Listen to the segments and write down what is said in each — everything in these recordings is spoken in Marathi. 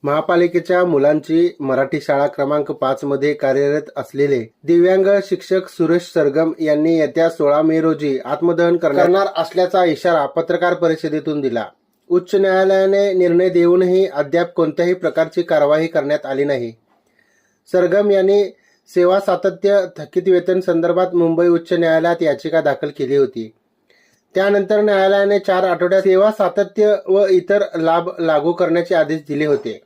महापालिकेच्या मुलांची मराठी शाळा क्रमांक 5 मध्ये कार्यरत असलेले दिव्यांग शिक्षक सुरेश सरगम यांनी येत्या 16 मे रोजी आत्मदहन करणार असल्याचा इशारा पत्रकार परिषदेतून दिला। उच्च न्यायालयाने निर्णय देऊनही अद्याप कोणत्याही प्रकारची कारवाई करण्यात आली नाही। सरगम यांनी सेवा सातत्य थकीत वेतन संदर्भात मुंबई उच्च न्यायालयात याचिका दाखल केली होती। त्यानंतर न्यायालयाने 4 आठवड्यात सेवा सातत्य व इतर लाभ लागू करण्याचे आदेश दिले होते।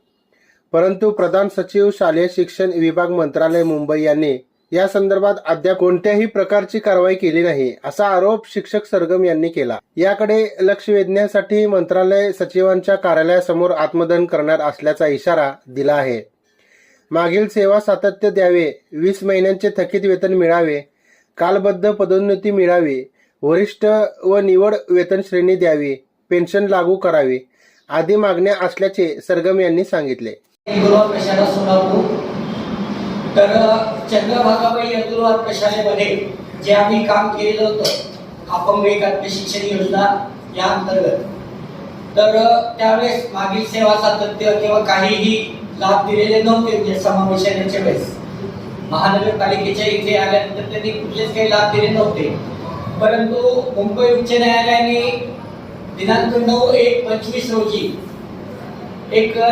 परंतु प्रधान सचिव शालेय शिक्षण विभाग मंत्रालय मुंबई यांनी या संदर्भात अद्याप कोणत्याही प्रकारची कारवाई केली नाही, असा आरोप शिक्षक सरगम यांनी केला। याकडे लक्ष वेधण्यासाठी मंत्रालय सचिवांच्या कार्यालयासमोर आत्मदहन करणार असल्याचा इशारा दिला आहे। मागील सेवा सातत्य द्यावे, 20 महिन्यांचे थकीत वेतन मिळावे, कालबद्ध पदोन्नती मिळावी, वरिष्ठ व निवड वेतन श्रेणी द्यावी, पेन्शन लागू करावी आदी मागण्या असल्याचे सरगम यांनी सांगितले। तर चंद्रभागाबाई अंतर्गत प्रशालेमध्ये जे आम्ही काम केलेलं होतं अपंग एकात्म शिक्षण योजना या अंतर्गत, तर त्यावेळेस मागील सेवा सातत्य किंवा काहीही लाभ दिलेले नव्हते। म्हणजे समावेशनाच्या वेळेस महानगरपालिकेच्या इथे आल्यानंतर त्यांनी कुठलेच काही लाभ दिले नव्हते। परंतु मुंबई उच्च न्यायालयाने दिनांक 9/1/25 रोजी एक